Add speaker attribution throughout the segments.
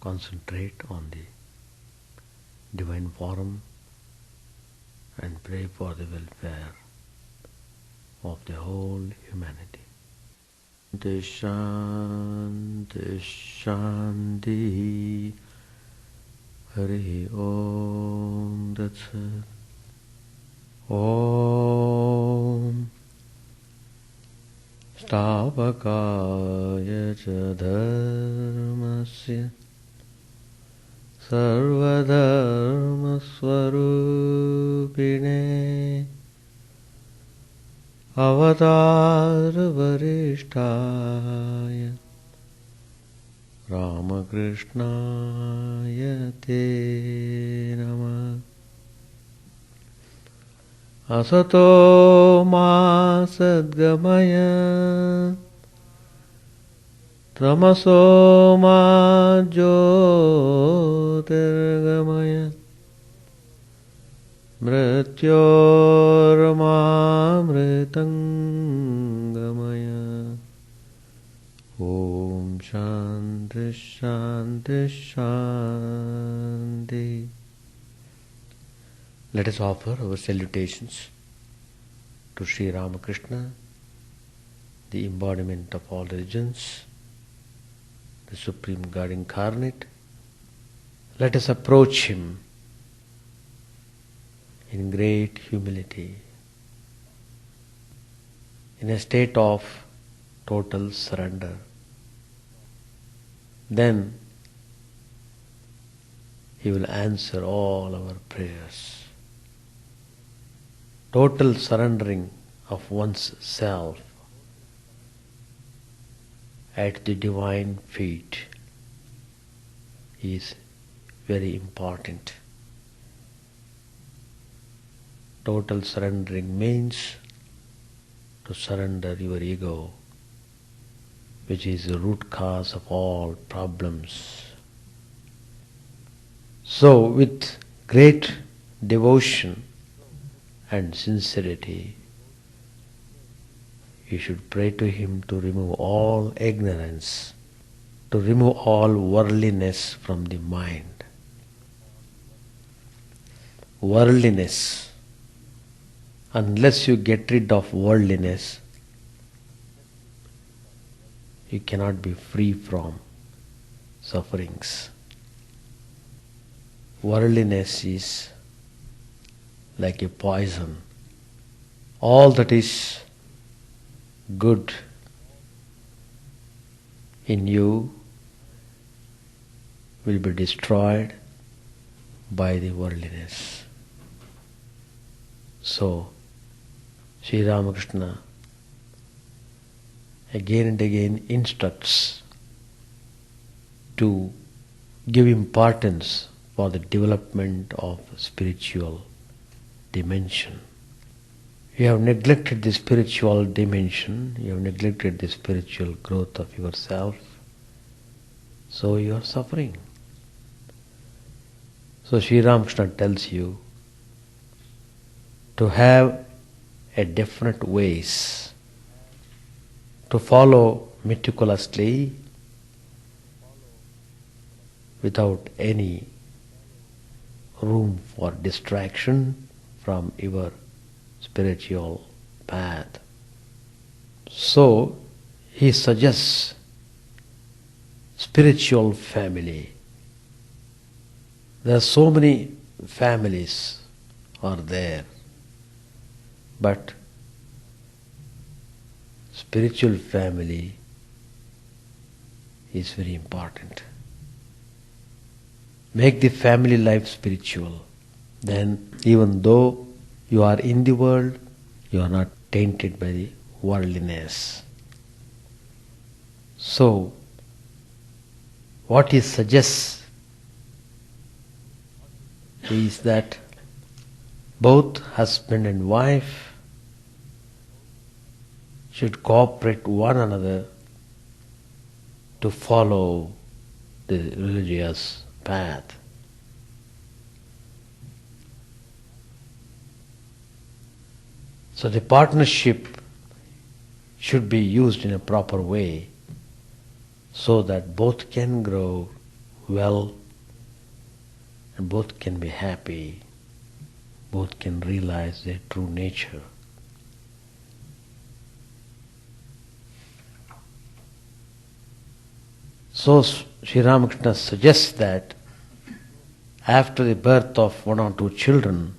Speaker 1: concentrate on the divine form and pray for the welfare of the whole humanity. Shanti Shanti Hari Om Tat Sat Om Stavakaya Cha Dharmasya Sarvadharma Swarupine Avatar Varishtaya Ramakrishna Te Namah Asato Ma Sadgamaya Tamaso Ma Jyotirgamaya Mrityormamritangamaya Om Shanti Shanti Shanti. Let us offer our salutations to Sri Ramakrishna, the embodiment of all religions, the Supreme God incarnate. Let us approach Him in great humility, in a state of total surrender. Then He will answer all our prayers. Total surrendering of one's self at the divine feet is very important. Total surrendering means to surrender your ego, which is the root cause of all problems. So, with great devotion and sincerity, you should pray to Him to remove all ignorance, to remove all worldliness from the mind. Worldliness. Unless you get rid of worldliness, you cannot be free from sufferings. Worldliness is like a poison. All that is good in you will be destroyed by the worldliness. So, Sri Ramakrishna again and again instructs to give importance for the development of spiritual dimension. You have neglected the spiritual dimension, you have neglected the spiritual growth of yourself, so you are suffering. So Sri Ramakrishna tells you to have a definite ways, to follow meticulously without any room for distraction from your spiritual path. So he suggests spiritual family. There are so many families are there, but spiritual family is very important. Make the family life spiritual. Then even though you are in the world, you are not tainted by the worldliness. So, what he suggests is that both husband and wife should cooperate one another to follow the religious path. So the partnership should be used in a proper way so that both can grow well, and both can be happy, both can realize their true nature. So Sri Ramakrishna suggests that after the birth of one or two children,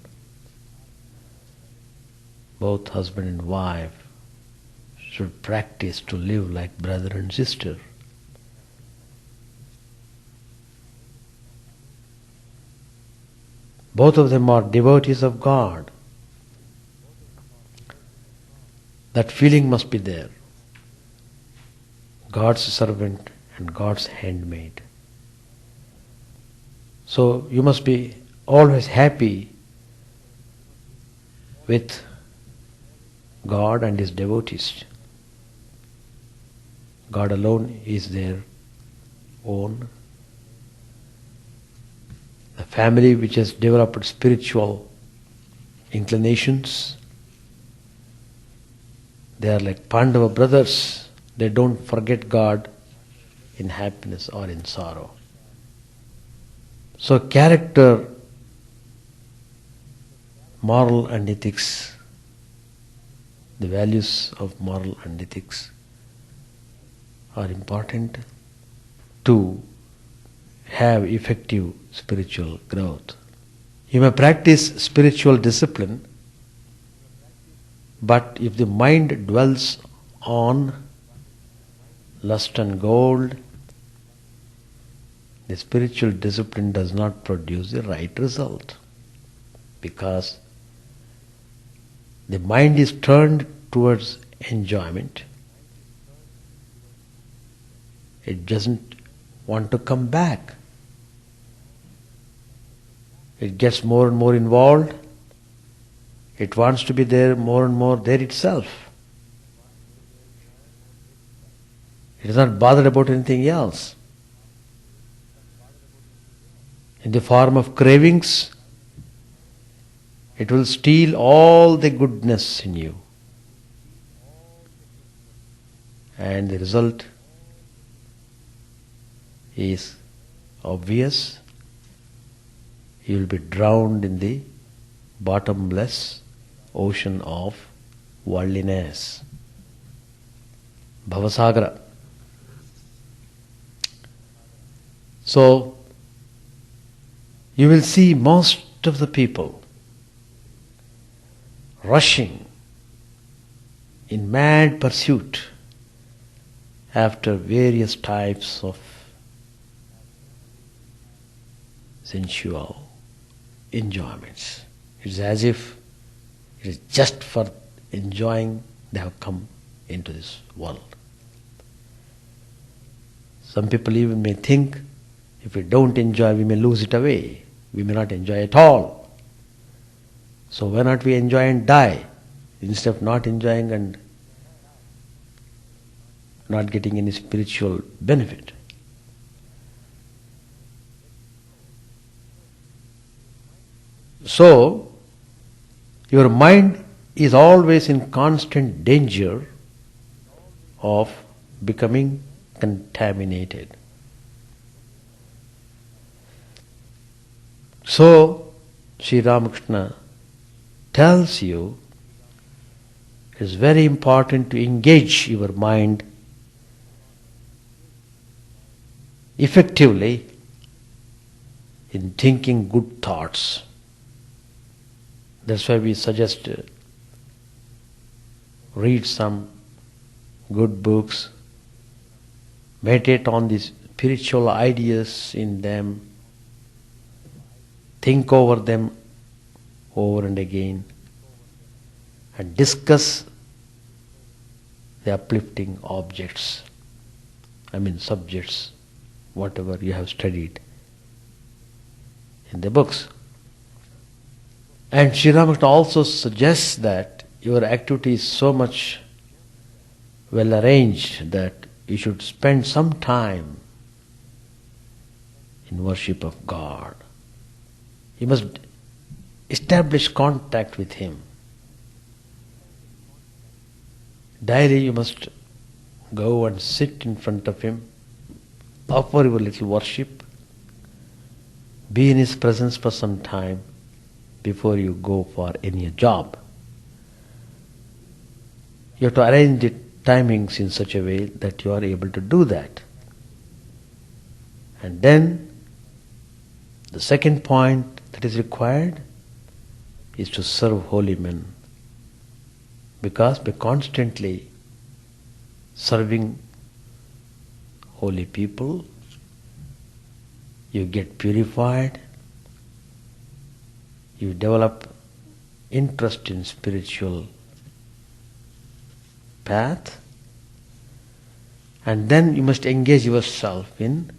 Speaker 1: both husband and wife should practice to live like brother and sister. Both of them are devotees of God. That feeling must be there. God's servant and God's handmaid. So you must be always happy with God and His devotees. God alone is their own. The family which has developed spiritual inclinations, they are like Pandava brothers. They don't forget God in happiness or in sorrow. So character, moral and ethics, the values of moral and ethics are important to have effective spiritual growth. You may practice spiritual discipline, but if the mind dwells on lust and gold, the spiritual discipline does not produce the right result, because the mind is turned towards enjoyment. It doesn't want to come back. It gets more and more involved. It wants to be there more and more there itself. It is not bothered about anything else. In the form of cravings, it will steal all the goodness in you. And the result is obvious. You will be drowned in the bottomless ocean of worldliness. Bhavasagara. So, you will see most of the people rushing in mad pursuit after various types of sensual enjoyments. It's as if it is just for enjoying they have come into this world. Some people even may think, if we don't enjoy, we may lose it away. We may not enjoy at all. So why not we enjoy and die, instead of not enjoying and not getting any spiritual benefit? So, your mind is always in constant danger of becoming contaminated. So, Sri Ramakrishna tells you it is very important to engage your mind effectively in thinking good thoughts. That's why we suggest read some good books, meditate on the spiritual ideas in them, think over them over and again, and discuss the uplifting subjects, whatever you have studied in the books. And Sri Ramakrishna also suggests that your activity is so much well arranged that you should spend some time in worship of God. You must establish contact with Him. Daily you must go and sit in front of Him, offer your little worship, Be in His presence for some time before you go for any job. You have to arrange the timings in such a way that you are able to do that. And then the second point that is required is to serve holy men. Because by constantly serving holy people, you get purified, you develop interest in spiritual path, and then you must engage yourself in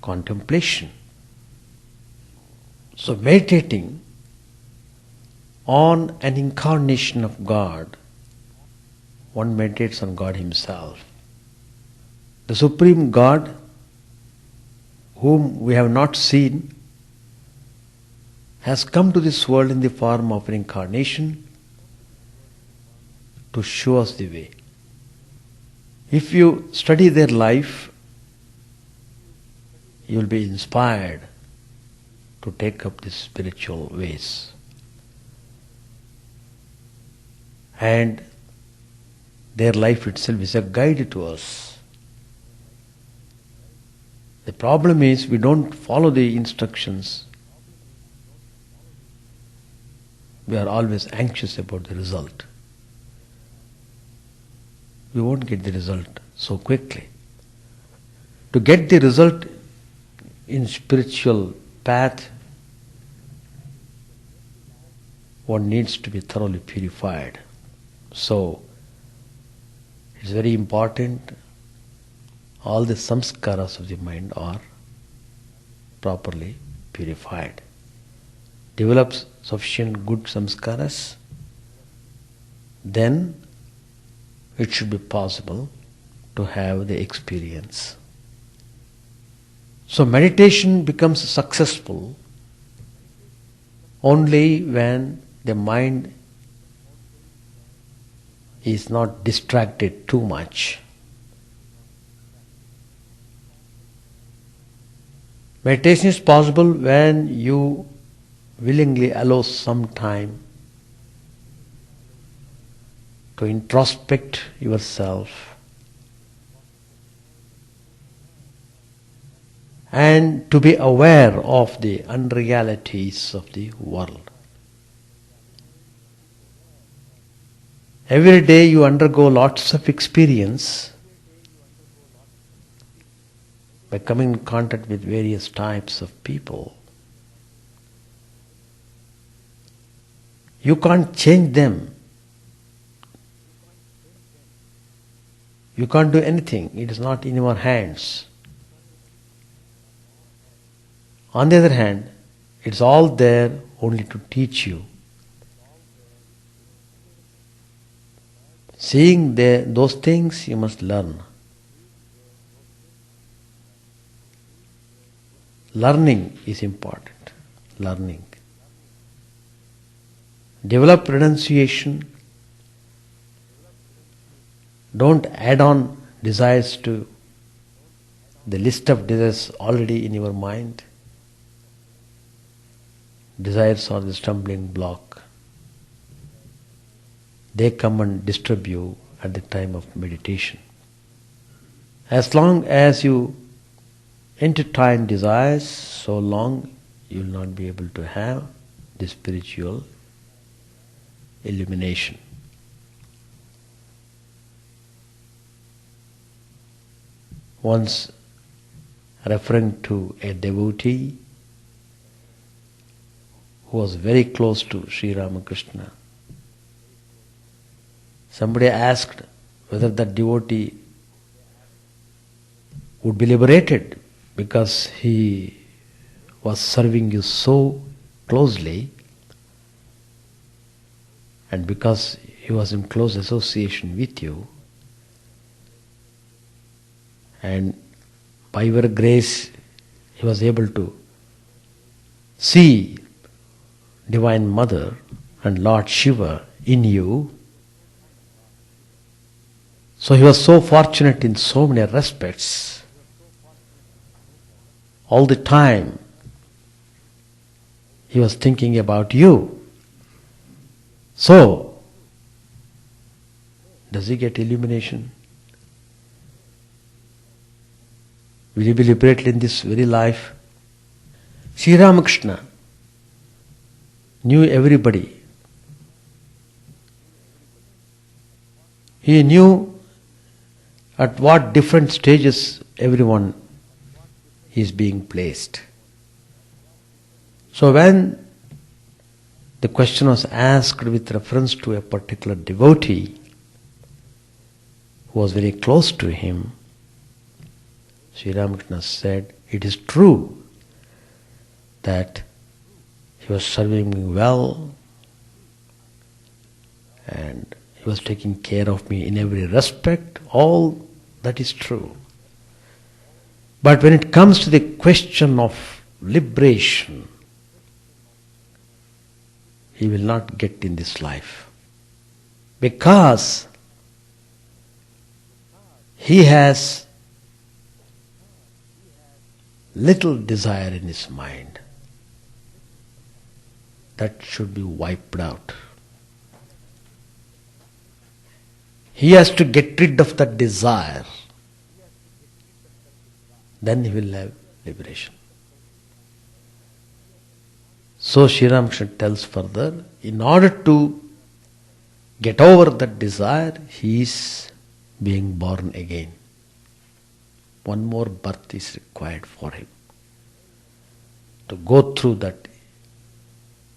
Speaker 1: contemplation. So meditating on an incarnation of God, one meditates on God Himself. The Supreme God, whom we have not seen, has come to this world in the form of an incarnation to show us the way. If you study their life, you will be inspired to take up these spiritual ways. And their life itself is a guide to us. The problem is we don't follow the instructions. We are always anxious about the result. We won't get the result so quickly. To get the result in spiritual path, one needs to be thoroughly purified. So, it's very important all the samskaras of the mind are properly purified. Develop sufficient good samskaras, then it should be possible to have the experience. So meditation becomes successful only when the mind is not distracted too much. Meditation is possible when you willingly allow some time to introspect yourself and to be aware of the unrealities of the world. Every day you undergo lots of experience by coming in contact with various types of people. You can't change them. You can't do anything. It is not in your hands. On the other hand, it's all there only to teach you. Seeing those things, you must learn. Learning is important. Learning. Develop renunciation. Don't add on desires to the list of desires already in your mind. Desires are the stumbling block. They come and disturb you at the time of meditation. As long as you entertain desires, so long you will not be able to have the spiritual illumination. Once referring to a devotee who was very close to Sri Ramakrishna, somebody asked whether that devotee would be liberated because he was serving you so closely and because he was in close association with you, and by your grace he was able to see Divine Mother and Lord Shiva in you. So he was so fortunate in so many respects. All the time He was thinking about you. So, does he get illumination? Will he be liberated in this very life? Sri Ramakrishna knew everybody. He knew at what different stages everyone is being placed. So when the question was asked with reference to a particular devotee who was very close to him, Sri Ramakrishna said, it is true that he was serving me well and he was taking care of me in every respect. All that is true. But when it comes to the question of liberation, he will not get in this life. Because he has little desire in his mind. That should be wiped out. He has to get rid of that desire. Then he will have liberation. So Sri Ramakrishna tells further, in order to get over that desire, he is being born again. One more birth is required for him to go through that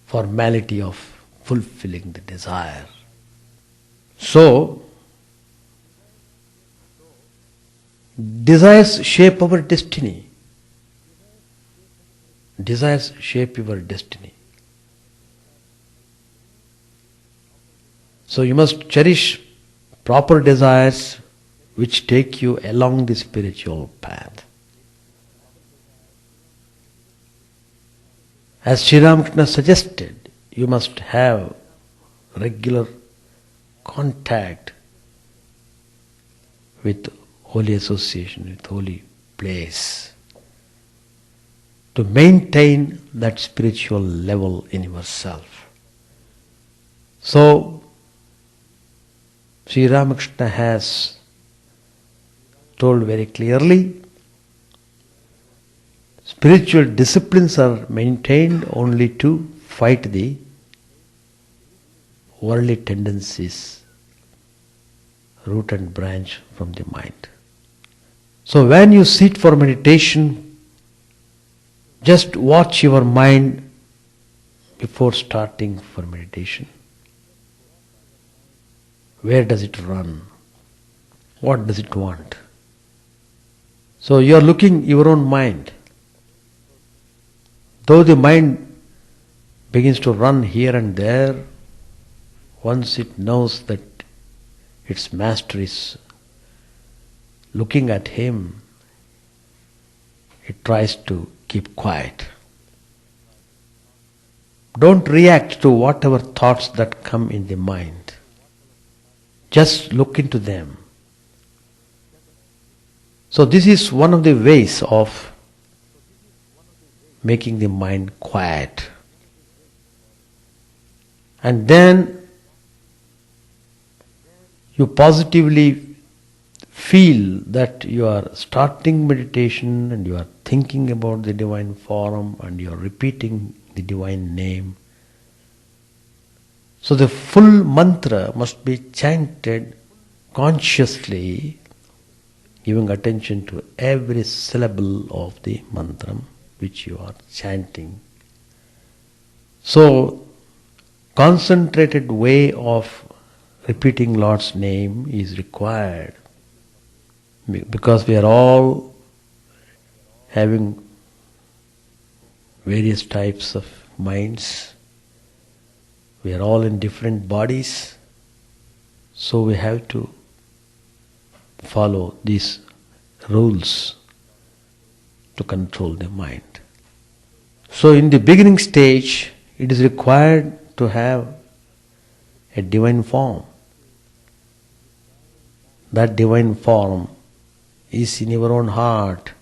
Speaker 1: formality of fulfilling the desire. So, desires shape our destiny. Desires shape your destiny. So you must cherish proper desires which take you along the spiritual path. As Sri Ramakrishna suggested, you must have regular contact with holy association, with holy place, to maintain that spiritual level in yourself. So, Sri Ramakrishna has told very clearly, spiritual disciplines are maintained only to fight the worldly tendencies, root and branch from the mind. So when you sit for meditation, just watch your mind before starting for meditation. Where does it run? What does it want? So you are looking your own mind. Though the mind begins to run here and there, once it knows that its master is looking at him, it tries to keep quiet. Don't react to whatever thoughts that come in the mind. Just look into them. So this is one of the ways of making the mind quiet. And then you positively feel that you are starting meditation and you are thinking about the divine form and you are repeating the divine name. So the full mantra must be chanted consciously, giving attention to every syllable of the mantra which you are chanting. So, concentrated way of repeating Lord's name is required, because we are all having various types of minds. We are all in different bodies, so we have to follow these rules to control the mind. So in the beginning stage, it is required to have a divine form. That divine form is in your own heart.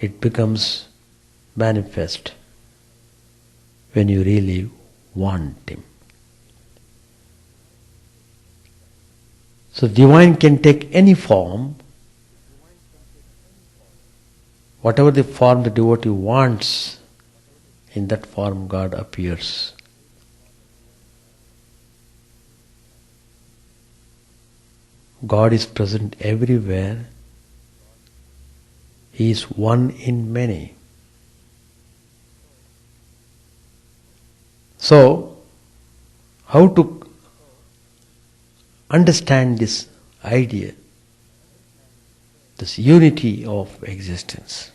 Speaker 1: It becomes manifest when you really want Him. So divine can take any form, whatever the form the devotee wants, in that form God appears. God is present everywhere. He is one in many. So, how to understand this idea, this unity of existence?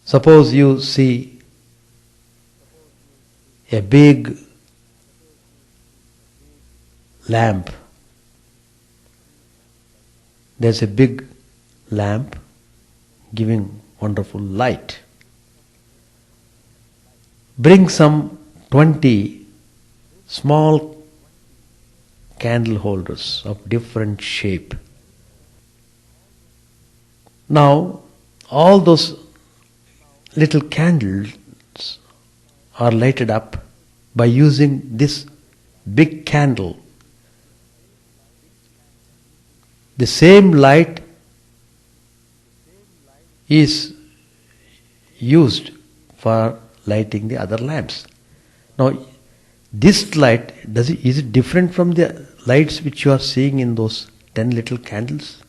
Speaker 1: Suppose you see a big lamp. There's a big lamp giving wonderful light. Bring some 20 small candle holders of different shape. Now, all those little candles are lighted up by using this big candle. The same light is used for lighting the other lamps. Now, this light, is it different from the lights which you are seeing in those 10 little candles?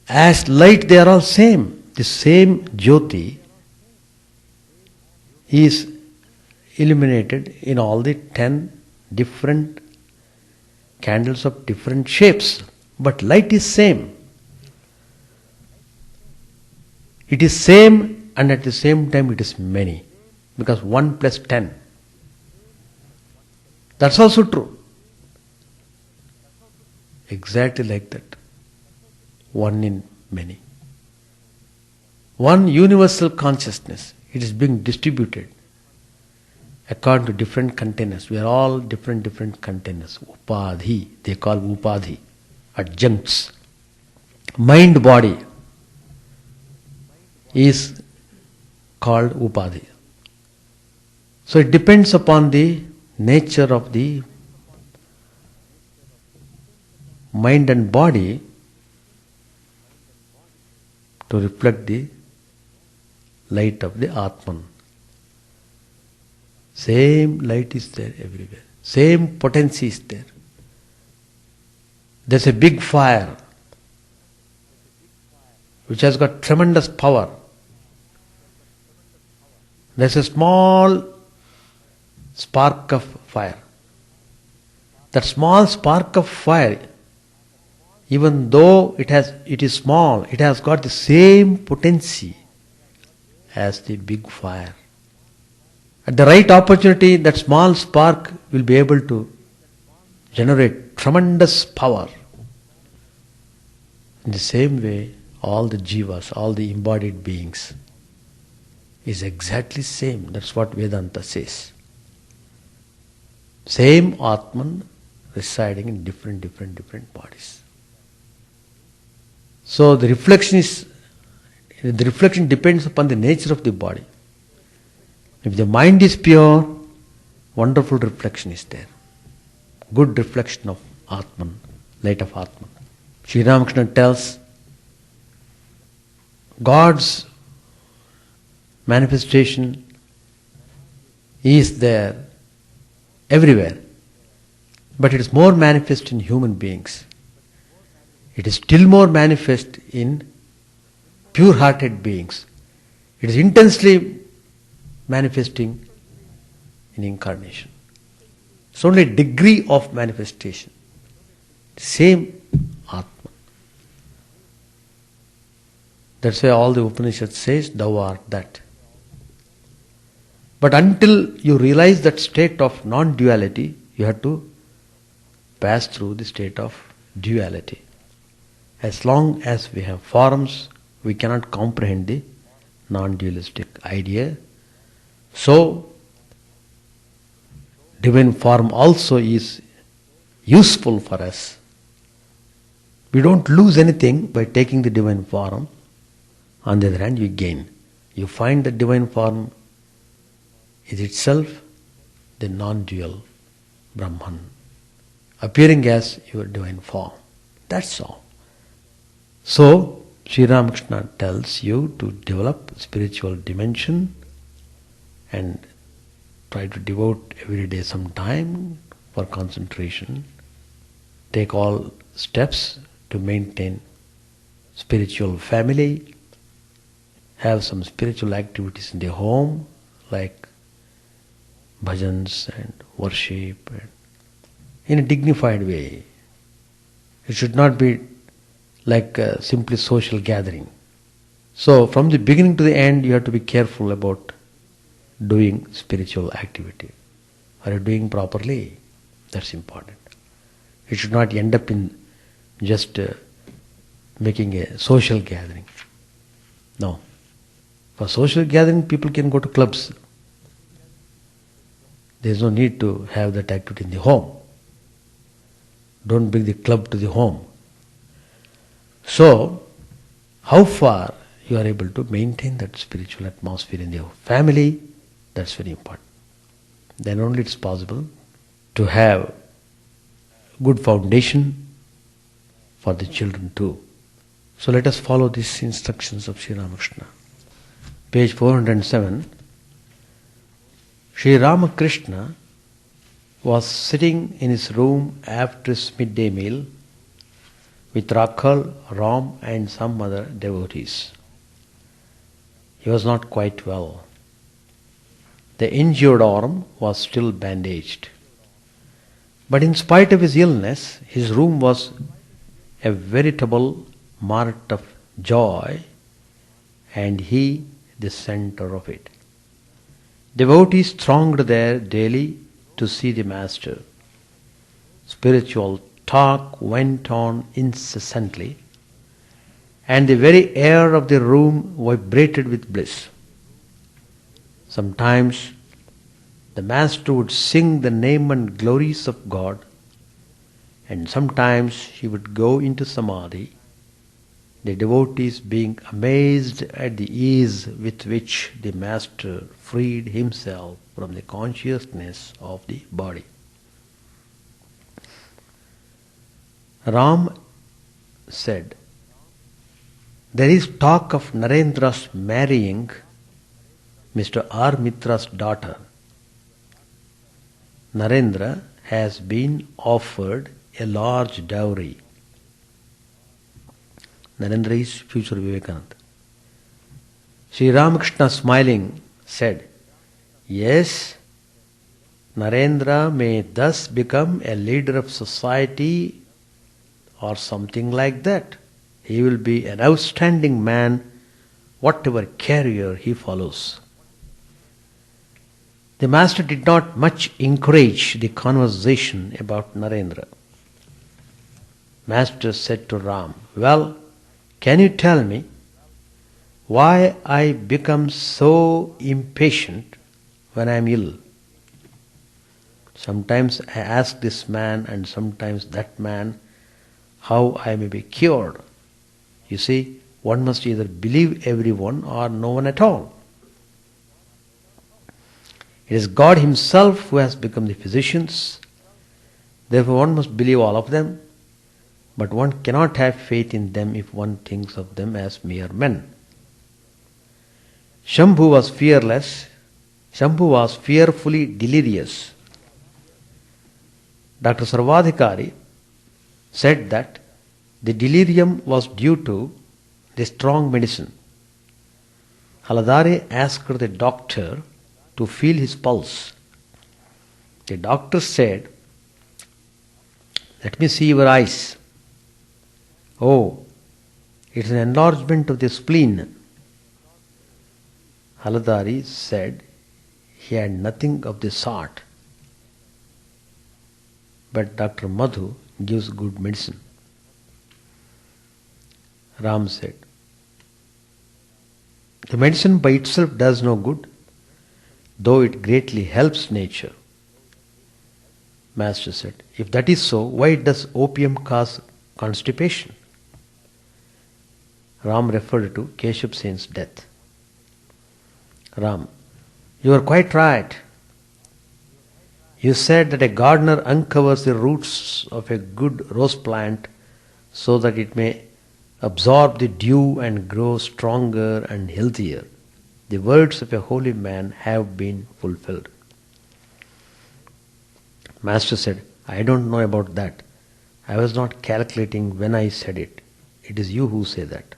Speaker 1: As light, they are all same. The same Jyoti is illuminated in all the 10 different candles of different shapes, but light is same. It is same, and at the same time it is many, because 1 plus 10. That's also true. Exactly like that. One in many. One universal consciousness. It is being distributed according to different containers. We are all different containers. Upadhi, they call upadhi, adjuncts. Mind body is called upadhi. So it depends upon the nature of the mind and body to reflect the light of the Atman. Same light is there everywhere. Same potency is there. There's a big fire which has got tremendous power. There's a small spark of fire. That small spark of fire, even though it is small, it has got the same potency as the big fire. At the right opportunity, that small spark will be able to generate tremendous power. In the same way, all the jivas, all the embodied beings is exactly same. That's what Vedanta says. Same Atman residing in different bodies. So the reflection depends upon the nature of the body. If the mind is pure, wonderful reflection is there. Good reflection of Atman, light of Atman. Sri Ramakrishna tells God's manifestation is there everywhere, but it is more manifest in human beings. It is still more manifest in pure-hearted beings. It is intensely manifesting in incarnation. It's only a degree of manifestation. Same Atman. That's why all the Upanishads says, thou art that. But until you realize that state of non-duality, you have to pass through the state of duality. As long as we have forms, we cannot comprehend the non-dualistic idea. So, divine form also is useful for us. We don't lose anything by taking the divine form. On the other hand, you gain. You find the divine form is itself the non-dual Brahman, appearing as your divine form. That's all. So, Sri Ramakrishna tells you to develop spiritual dimension and try to devote every day some time for concentration. Take all steps to maintain spiritual family. Have some spiritual activities in the home like bhajans and worship and in a dignified way. It should not be like a simply social gathering. So from the beginning to the end you have to be careful about doing spiritual activity. Are you doing properly? That's important. It should not end up in just making a social gathering. No. For social gathering people can go to clubs. There is no need to have that activity in the home. Don't bring the club to the home. So, how far you are able to maintain that spiritual atmosphere in your family, that's very important. Then only it's possible to have good foundation for the children too. So let us follow these instructions of Sri Ramakrishna. Page 407. Sri Ramakrishna was sitting in his room after his midday meal with Rakhal, Ram and some other devotees. He was not quite well. The injured arm was still bandaged. But in spite of his illness, his room was a veritable mart of joy and he the center of it. Devotees thronged there daily to see the Master. Spiritual talk went on incessantly, and the very air of the room vibrated with bliss. Sometimes the Master would sing the name and glories of God, and sometimes he would go into samadhi, the devotees being amazed at the ease with which the Master freed himself from the consciousness of the body. Ram said, "There is talk of Narendra's marrying Mr. R. Mitra's daughter. Narendra has been offered a large dowry." Narendra is future Vivekananda. Sri Ramakrishna smiling said, "Yes, Narendra may thus become a leader of society or something like that. He will be an outstanding man, whatever career he follows." The Master did not much encourage the conversation about Narendra. Master said to Ram, "Well, can you tell me why I become so impatient when I am ill? Sometimes I ask this man and sometimes that man how I may be cured. You see, one must either believe everyone or no one at all. It is God Himself who has become the physicians. Therefore one must believe all of them, but one cannot have faith in them if one thinks of them as mere men. Shambhu was fearless. Shambhu was fearfully delirious. Dr. Sarvadhikari said that the delirium was due to the strong medicine. Haladari asked the doctor to feel his pulse. The doctor said, "Let me see your eyes." "Oh, it's an enlargement of the spleen." Haladari said he had nothing of the sort. But Dr. Madhu gives good medicine. Ram said, "The medicine by itself does no good, though it greatly helps nature." Master said, "If that is so, why does opium cause constipation?" Ram referred to Keshav Sen's death. Ram, you are quite right. You said that a gardener uncovers the roots of a good rose plant so that it may absorb the dew and grow stronger and healthier. The words of a holy man have been fulfilled. Master said, I don't know about that. I was not calculating when I said it. It is you who say that.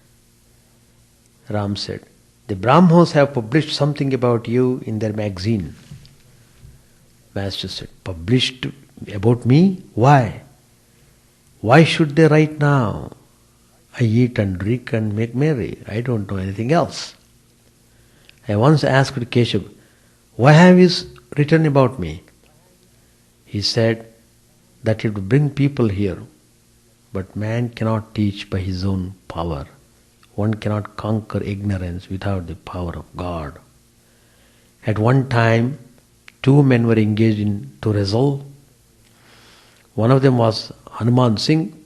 Speaker 1: Ram said, the Brahmos have published something about you in their magazine. Master said, published about me? Why? Why should they write now? I eat and drink and make merry. I don't know anything else. I once asked Keshav, why have you written about me? He said that it would bring people here. But man cannot teach by his own power. One cannot conquer ignorance without the power of God. At one time, two men were engaged to wrestle. One of them was Hanuman Singh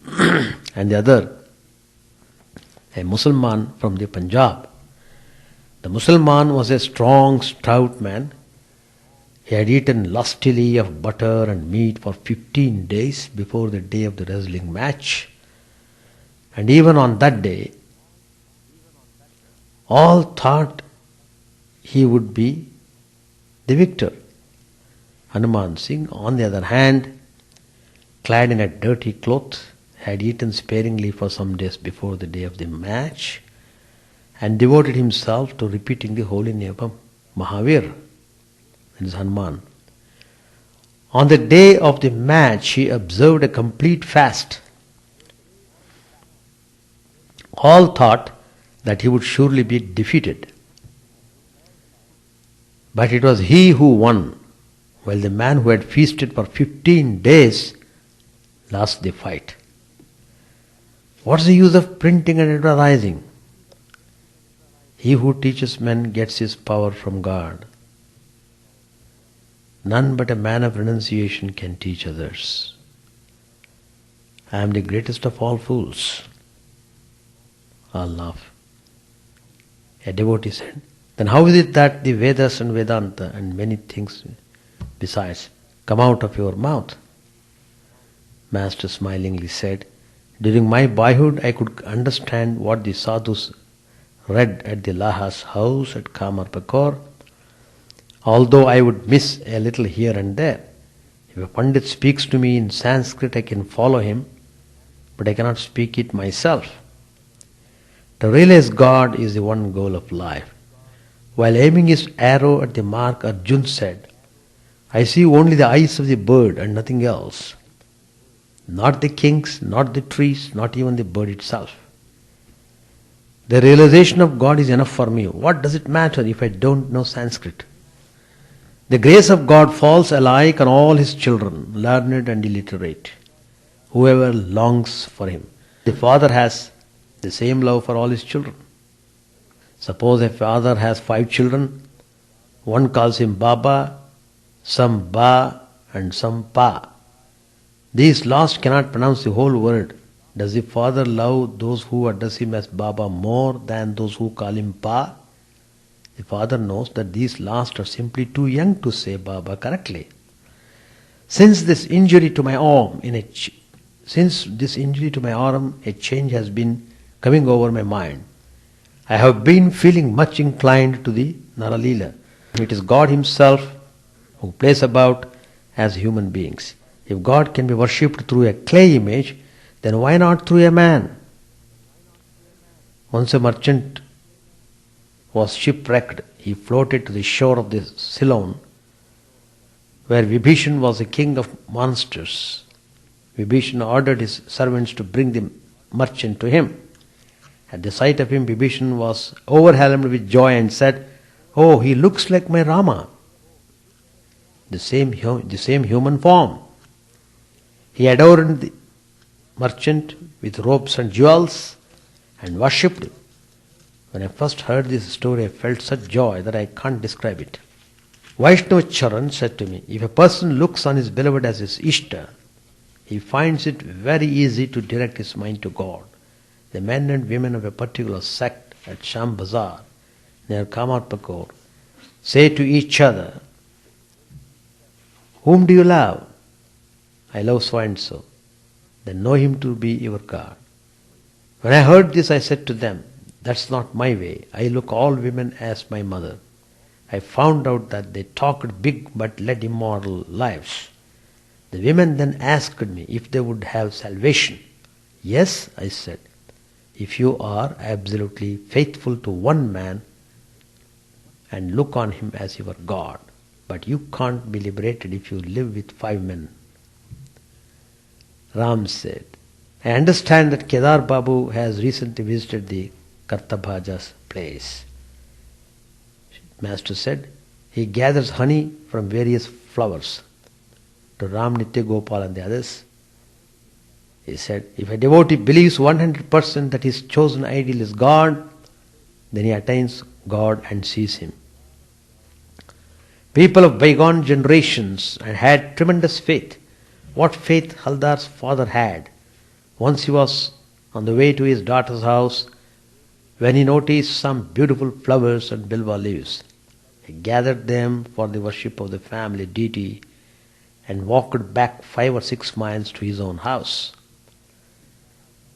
Speaker 1: and the other a Mussalman from the Punjab. The Mussalman was a strong, stout man. He had eaten lustily of butter and meat for 15 days before the day of the wrestling match. And even on that day, all thought he would be the victor. Hanuman Singh, on the other hand, clad in a dirty cloth, had eaten sparingly for some days before the day of the match and devoted himself to repeating the holy name of Mahavir, that is Hanuman. On the day of the match, he observed a complete fast. All thought that he would surely be defeated. But it was he who won, while the man who had feasted for 15 days lost the fight. What's the use of printing and advertising? He who teaches men gets his power from God. None but a man of renunciation can teach others. I am the greatest of all fools. All laugh. A devotee said, then how is it that the Vedas and Vedanta and many things besides come out of your mouth? Master smilingly said, during my boyhood I could understand what the sadhus read at the Laha's house at Kamarpakor, although I would miss a little here and there. If a Pandit speaks to me in Sanskrit, I can follow him, but I cannot speak it myself. To realize God is the one goal of life. While aiming his arrow at the mark, Arjun said, I see only the eyes of the bird and nothing else. Not the kings, not the trees, not even the bird itself. The realization of God is enough for me. What does it matter if I don't know Sanskrit? The grace of God falls alike on all his children, learned and illiterate, whoever longs for him. The father has the same love for all his children. Suppose a father has 5 children, one calls him Baba, some Ba and some Pa. These last cannot pronounce the whole word. Does the father love those who address him as Baba more than those who call him Pa? The father knows that these last are simply too young to say Baba correctly. Since this injury to my arm, a change has been coming over my mind. I have been feeling much inclined to the Naralila. It is God himself who plays about as human beings. If God can be worshipped through a clay image, then why not through a man? Once a merchant was shipwrecked. He floated to the shore of the Ceylon, where Vibhishan was the king of monsters. Vibhishan ordered his servants to bring the merchant to him. At the sight of him, Vibhishan was overwhelmed with joy and said, "Oh, he looks like my Rama." The same human form. He adorned the merchant with robes and jewels and worshipped him. When I first heard this story, I felt such joy that I can't describe it. Vaishnava Charan said to me, if a person looks on his beloved as his Ishta, he finds it very easy to direct his mind to God. the men and women of a particular sect at Sham Bazar near Kamarpakor say to each other, "Whom do you love?" "I love so and so." "Then know him to be your God." When I heard this, I said to them, "That's not my way. I look all women as my mother." I found out that they talked big but led immoral lives. The women then asked me if they would have salvation. "Yes," I said, "if you are absolutely faithful to one man and look on him as your God. But you can't be liberated if you live with 5 men. Ram said, "I understand that Kedar Babu has recently visited the Kartabhaja's place." Master said, "He gathers honey from various flowers." To Ram, Nitya Gopal and the others, he said, "If a devotee believes 100% that his chosen ideal is God, then he attains God and sees him. People of bygone generations had tremendous faith. What faith Haldar's father had. Once he was on the way to his daughter's house when he noticed some beautiful flowers and bilva leaves. He gathered them for the worship of the family deity and walked back 5 or 6 miles to his own house.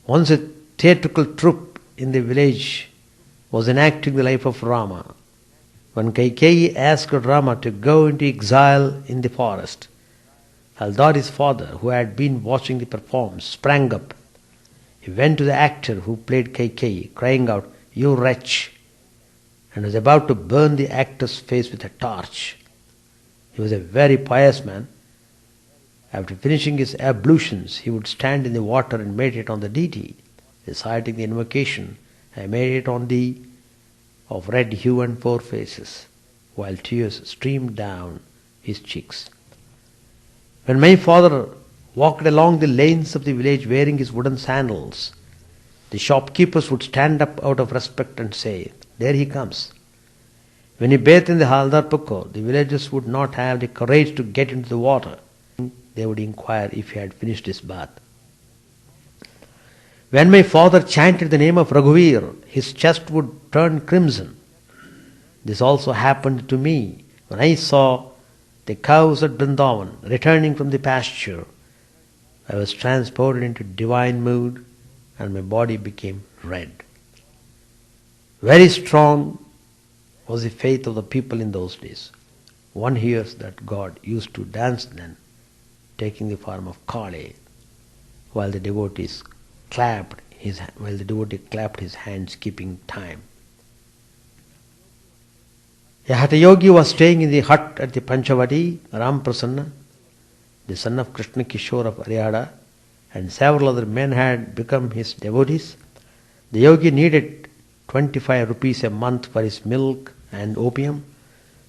Speaker 1: Once a theatrical troupe in the village was enacting the life of Rama. When Kaikeyi asked Rama to go into exile in the forest, Haldar, his father, who had been watching the performance, sprang up. He went to the actor who played Kaikeyi, crying out, "You wretch!" and was about to burn the actor's face with a torch. He was a very pious man. After finishing his ablutions, he would stand in the water and meditate on the deity, reciting the invocation, "I meditate on thee," of red hue and 4 faces, while tears streamed down his cheeks. When my father walked along the lanes of the village wearing his wooden sandals, the shopkeepers would stand up out of respect and say, "There he comes." When he bathed in the Haldar Pukko, the villagers would not have the courage to get into the water. They would inquire if he had finished his bath. When my father chanted the name of Raghuveer, his chest would turn crimson. This also happened to me when I saw the cows at Vrindavan returning from the pasture. I was transported into divine mood and my body became red. Very strong was the faith of the people in those days. One hears that God used to dance then, taking the form of Kali, while the devotee clapped his hands, keeping time. A Hatha Yogi was staying in the hut at the Panchavati. Ram Prasanna, the son of Krishna Kishore of Haryana, and several other men had become his devotees. The yogi needed 25 rupees a month for his milk and opium.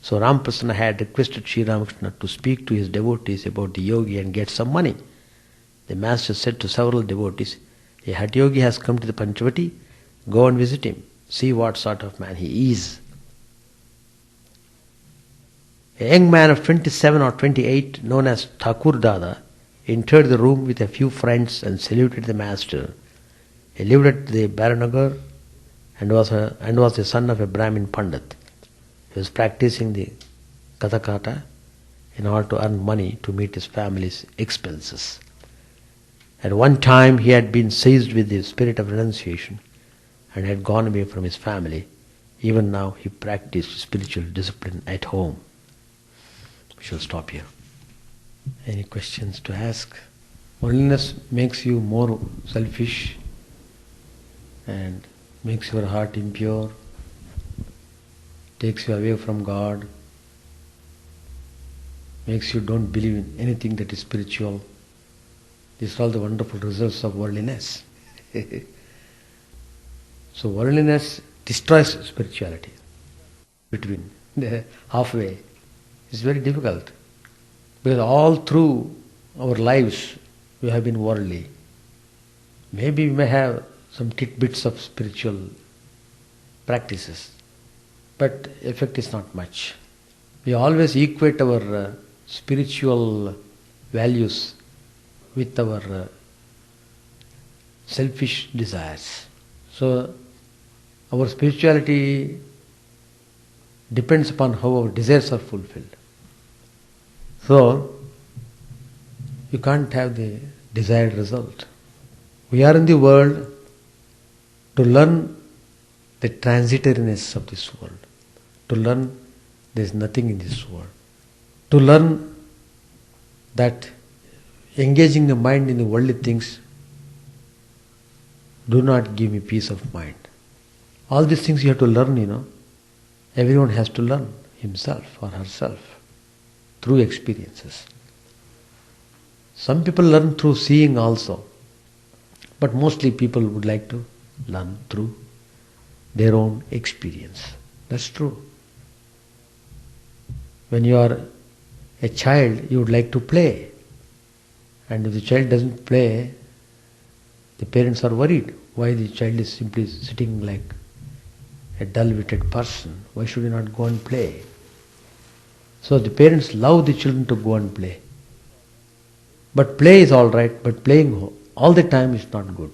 Speaker 1: So Ram Prasanna had requested Sri Ramakrishna to speak to his devotees about the yogi and get some money. The master said to several devotees, "A Hatha Yogi has come to the Panchavati. Go and visit him. See what sort of man he is." A young man of 27 or 28, known as Thakur Dada, entered the room with a few friends and saluted the master. He lived at the Baranagar and was the son of a Brahmin Pandit. He was practicing the Kathakata in order to earn money to meet his family's expenses. At one time he had been seized with the spirit of renunciation and had gone away from his family. Even now he practiced spiritual discipline at home. We shall stop here. Any questions to ask? Worldliness makes you more selfish and makes your heart impure, takes you away from God, makes you don't believe in anything that is spiritual. These are all the wonderful results of worldliness. So worldliness destroys spirituality. Between the halfway is very difficult, because all through our lives we have been worldly. Maybe we may have some tidbits of spiritual practices, but effect is not much. We always equate our spiritual values with our selfish desires. So our spirituality depends upon how our desires are fulfilled. So you can't have the desired result. We are in the world to learn the transitoriness of this world, to learn there is nothing in this world, to learn that engaging the mind in the worldly things do not give me peace of mind. All these things you have to learn, Everyone has to learn himself or herself through experiences. Some people learn through seeing also, but mostly people would like to learn through their own experience. That's true. When you are a child, you would like to play. And if the child doesn't play, the parents are worried. Why the child is simply sitting like a dull-witted person? Why should he not go and play? So the parents love the children to go and play. But play is all right, but playing all the time is not good.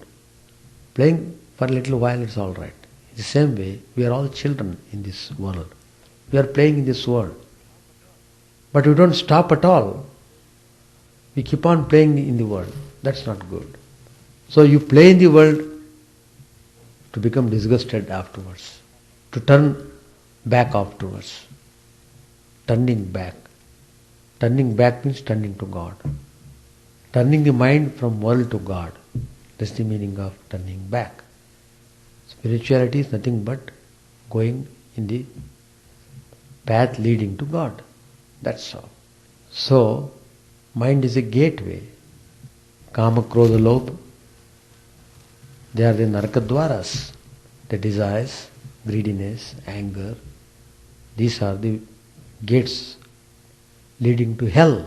Speaker 1: Playing for a little while is all right. In the same way, we are all children in this world. We are playing in this world. But we don't stop at all. We keep on playing in the world. That's not good. So you play in the world to become disgusted afterwards, to turn back afterwards. Turning back. Turning back means turning to God. Turning the mind from world to God. That's the meaning of turning back. Spirituality is nothing but going in the path leading to God. That's all. So, mind is a gateway. Kama, Krodha, Lobha, they are the Narakadwaras. The desires, greediness, anger, these are the gates leading to hell.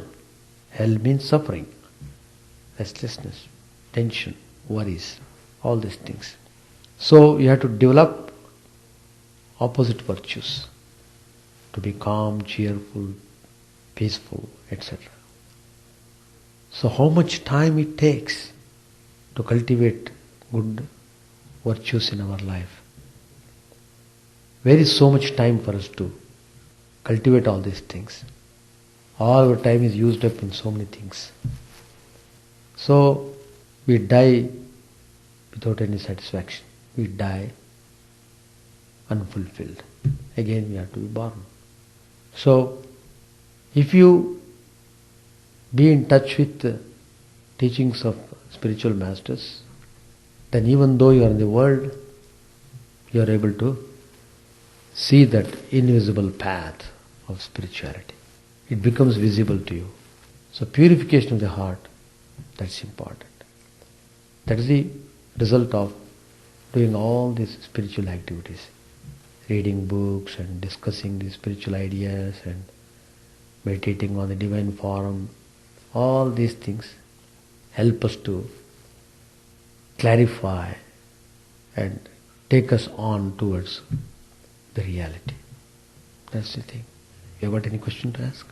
Speaker 1: Hell means suffering, restlessness, tension, worries, all these things. So you have to develop opposite virtues to be calm, cheerful, peaceful, etc. So how much time it takes to cultivate good virtues in our life? Where is so much time for us to cultivate all these things? All our time is used up in so many things. So we die without any satisfaction. We die unfulfilled. Again we have to be born. So if you be in touch with the teachings of spiritual masters, then even though you are in the world, you are able to see that invisible path of spirituality. It becomes visible to you. So purification of the heart, that's important. That is the result of doing all these spiritual activities. Reading books and discussing the spiritual ideas and meditating on the divine form. All these things help us to clarify and take us on towards the reality. That's the thing. You got any question to ask?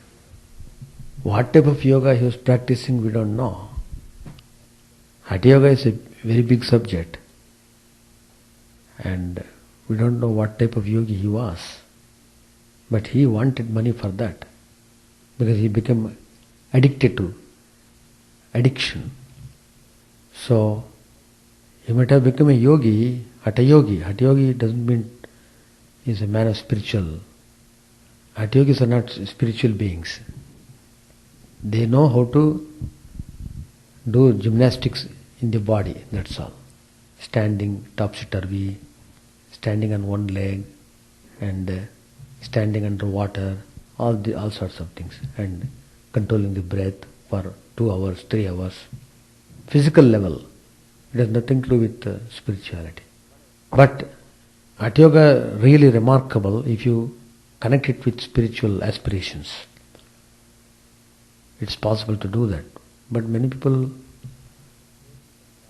Speaker 1: What type of yoga he was practicing, we don't know. Hatha yoga is a very big subject. And we don't know what type of yogi he was. But he wanted money for that. Because he became addicted to addiction. So, he might have become a yogi, Hatha yogi. Hatha yogi doesn't mean he is a man of spiritual. Hatha yogis are not spiritual beings. They know how to do gymnastics in the body, that's all. Standing topsy-turvy, standing on one leg, and standing under water, all sorts of things, and controlling the breath for 2 hours, 3 hours. Physical level, it has nothing to do with spirituality. But Hatha yoga really remarkable if you connect it with spiritual aspirations. It's possible to do that. But many people,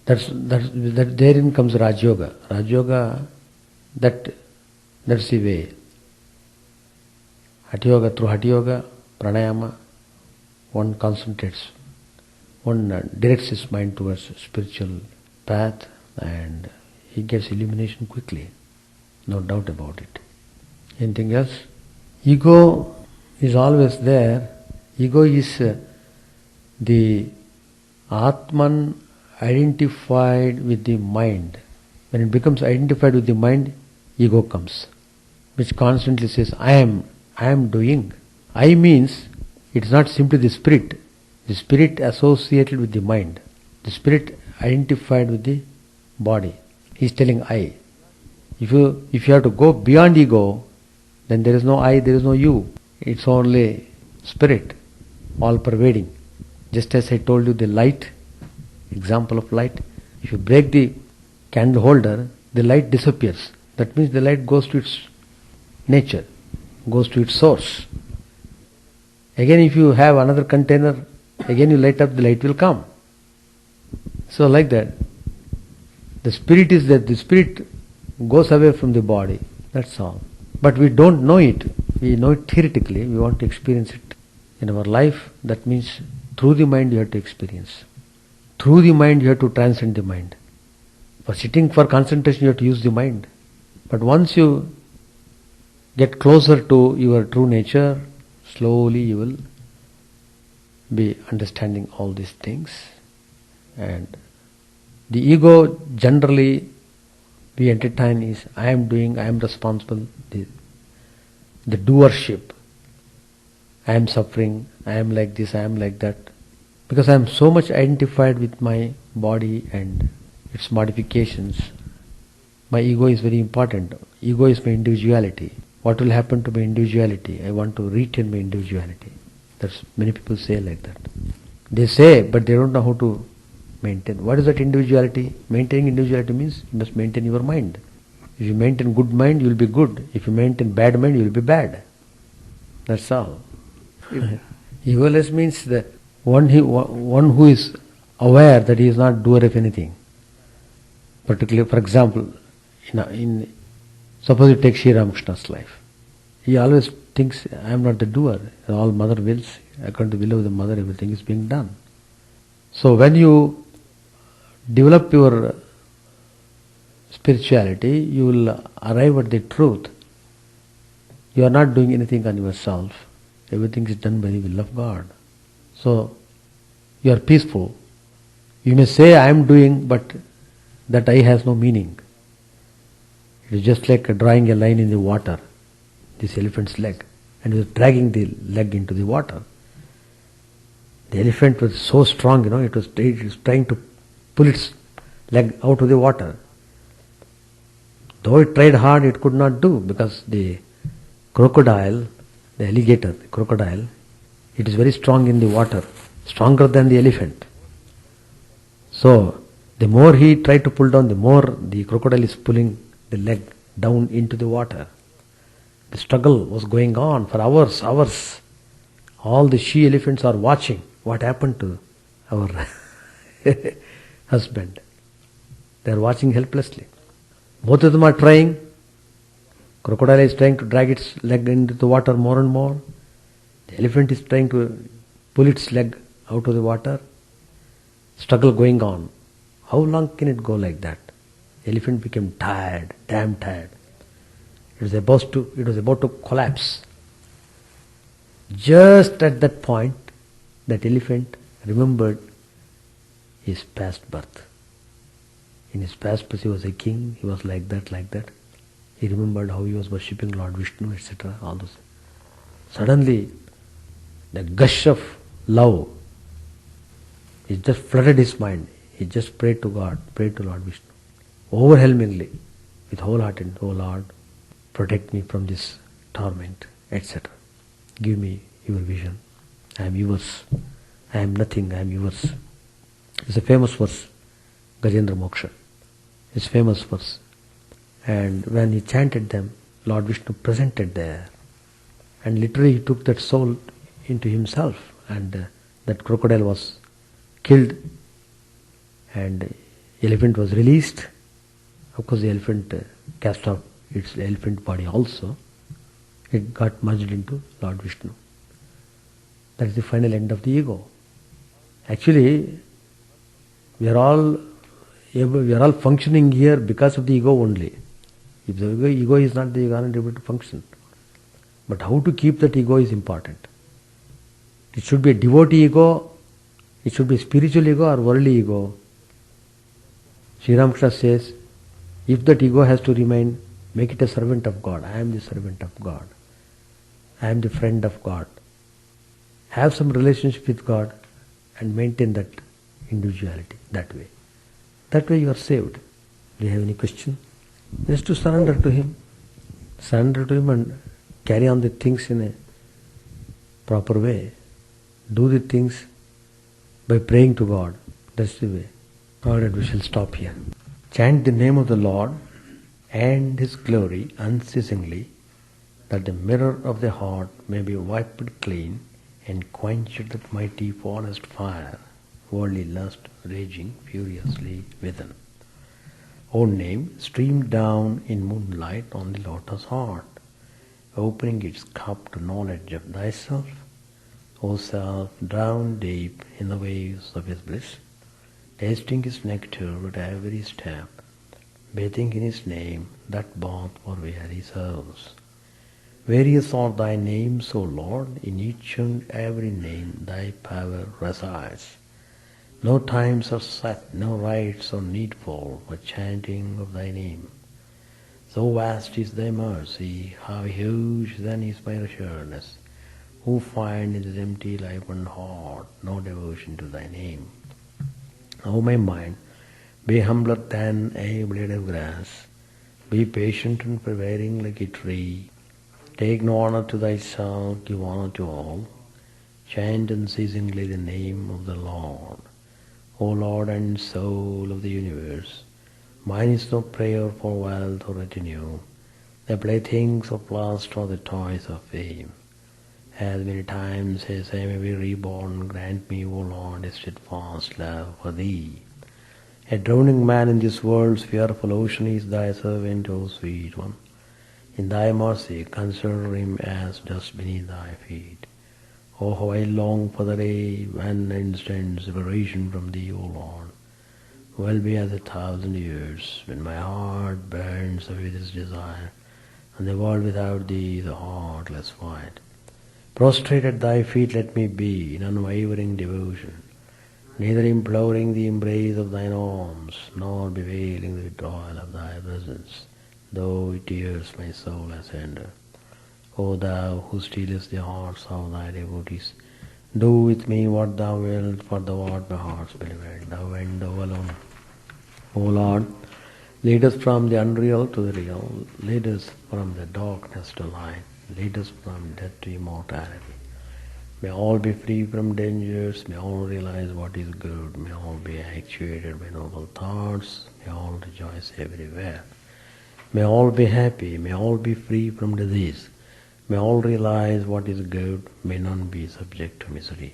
Speaker 1: that therein comes Raj Yoga. Raj Yoga, that's the way. Hatha yoga, through Hatha yoga, pranayama, one concentrates, one directs his mind towards spiritual path, and he gets illumination quickly. No doubt about it. Anything else? Ego is always there. Ego is the Atman identified with the mind. When it becomes identified with the mind, ego comes, which constantly says, I am doing. I means it is not simply the spirit associated with the mind, the spirit identified with the body. He is telling I. If you have to go beyond ego, then there is no I, there is no you. It's only spirit, all pervading. Just as I told you the light, example of light, if you break the candle holder, the light disappears. That means the light goes to its nature, goes to its source. Again, if you have another container, again you light up, the light will come. So like that, the spirit is that the spirit goes away from the body, that's all. But we don't know it. We know it theoretically, we want to experience it in our life. That means through the mind you have to experience. Through the mind you have to transcend the mind. For sitting for concentration you have to use the mind. But once you get closer to your true nature, slowly you will be understanding all these things. And the ego generally we entertain is I am doing, I am responsible, the doership. I am suffering, I am like this, I am like that. Because I am so much identified with my body and its modifications, my ego is very important. Ego is my individuality. What will happen to my individuality? I want to retain my individuality. That's many people say like that. They say, but they don't know how to maintain. What is that individuality? Maintaining individuality means you must maintain your mind. If you maintain good mind, you will be good. If you maintain bad mind, you will be bad. That's all. Egoless means the one who is aware that he is not doer of anything. Particularly, for example, suppose you take Sri Ramakrishna's life. He always thinks, I am not the doer. All mother wills, according to the will of the mother, everything is being done. So when you develop your spirituality, you will arrive at the truth. You are not doing anything on yourself. Everything is done by the will of God. So you are peaceful. You may say, I am doing, but that I has no meaning. It is just like drawing a line in the water, this elephant's leg, and he was dragging the leg into the water. The elephant was so strong, it was trying to pull its leg out of the water. Though it tried hard, it could not do, because the crocodile, the alligator, the crocodile, it is very strong in the water, stronger than the elephant. So, the more he tried to pull down, the more the crocodile is pulling the leg down into the water. The struggle was going on for hours. All the she elephants are watching what happened to our husband. They are watching helplessly. Both of them are trying. Crocodile is trying to drag its leg into the water more and more. The elephant is trying to pull its leg out of the water. Struggle going on. How long can it go like that? The elephant became tired, damn tired. It was about to collapse. Just at that point, that elephant remembered his past birth. In his past birth, he was a king, he was like that. He remembered how he was worshipping Lord Vishnu, etc. All those. Suddenly, the gush of love, it just flooded his mind. He just prayed to God, prayed to Lord Vishnu, overwhelmingly, with wholehearted, oh Lord, protect me from this torment, etc. Give me your vision. I am yours. I am nothing, I am yours. It's a famous verse, Gajendra Moksha. It's a famous verse. And when he chanted them, Lord Vishnu presented there. And literally he took that soul into himself, and that crocodile was killed, and elephant was released. Of course the elephant cast off its elephant body also. It got merged into Lord Vishnu. That is the final end of the ego. Actually, we are all We are all functioning here because of the ego only. If the ego is not there, you are not able to function. But how to keep that ego is important. It should be a devotee ego, it should be spiritual ego or worldly ego. Sri Ramakrishna says, if that ego has to remain, make it a servant of God. I am the servant of God. I am the friend of God. Have some relationship with God and maintain that individuality that way. That way you are saved. Do you have any question? Just to surrender to Him. Surrender to Him and carry on the things in a proper way. Do the things by praying to God. That's the way. Alright, we shall stop here. Chant the name of the Lord and His glory unceasingly, that the mirror of the heart may be wiped clean and quenched that mighty forest fire, worldly lust raging furiously within. O name, stream down in moonlight on the lotus heart, opening its cup to knowledge of thyself. O self, drown deep in the waves of His bliss, tasting His nectar at every step, bathing in His name, that bath for weary souls. Various are Thy names, O Lord, in each and every name Thy power resides. No times are set, no rites are needful for chanting of Thy name. So vast is Thy mercy, how huge then is my assuredness, who find in this empty life and heart no devotion to Thy name. O my mind, be humbler than a blade of grass, be patient and forbearing like a tree, take no honor to thyself, give honor to all, chant unceasingly the name of the Lord. O Lord and soul of the universe, mine is no prayer for wealth or retinue, the playthings of lust or the toys of fame. As many times as I may be reborn, grant me, O Lord, a steadfast love for Thee. A drowning man in this world's fearful ocean is Thy servant, O sweet one. In Thy mercy, consider him as dust beneath Thy feet. Oh, how I long for the day when instant separation from Thee, O Lord, will be as 1,000 years, when my heart burns away this desire, and the world without Thee is a heartless void. Prostrate at Thy feet let me be in unwavering devotion, neither imploring the embrace of Thine arms, nor bewailing the withdrawal of Thy presence, though it tears my soul asunder. O Thou who stealest the hearts of Thy devotees, do with me what Thou wilt, for Thou art my heart's beloved, Thou and Thou alone. O Lord, lead us from the unreal to the real, lead us from the darkness to light, lead us from death to immortality. May all be free from dangers, may all realize what is good, may all be actuated by noble thoughts, may all rejoice everywhere. May all be happy, may all be free from disease, may all realize what is good, may none be subject to misery.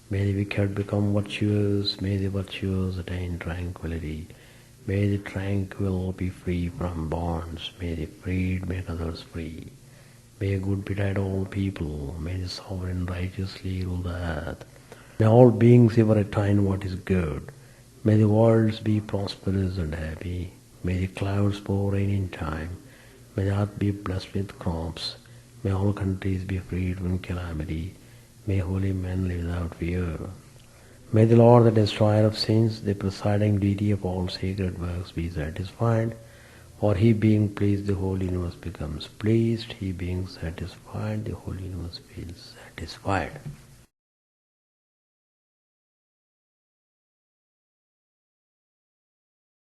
Speaker 1: May the wicked become virtuous, may the virtuous attain tranquility, may the tranquil be free from bonds, may the freed make others free. May good betide all people, may the sovereign righteously rule the earth. May all beings ever attain what is good, may the worlds be prosperous and happy, may the clouds pour rain in time, may the earth be blessed with crops, may all countries be freed from calamity, may holy men live without fear. May the Lord, the destroyer of sins, the presiding deity of all sacred works, be satisfied. For He being pleased, the whole universe becomes pleased. He being satisfied, the whole universe feels satisfied.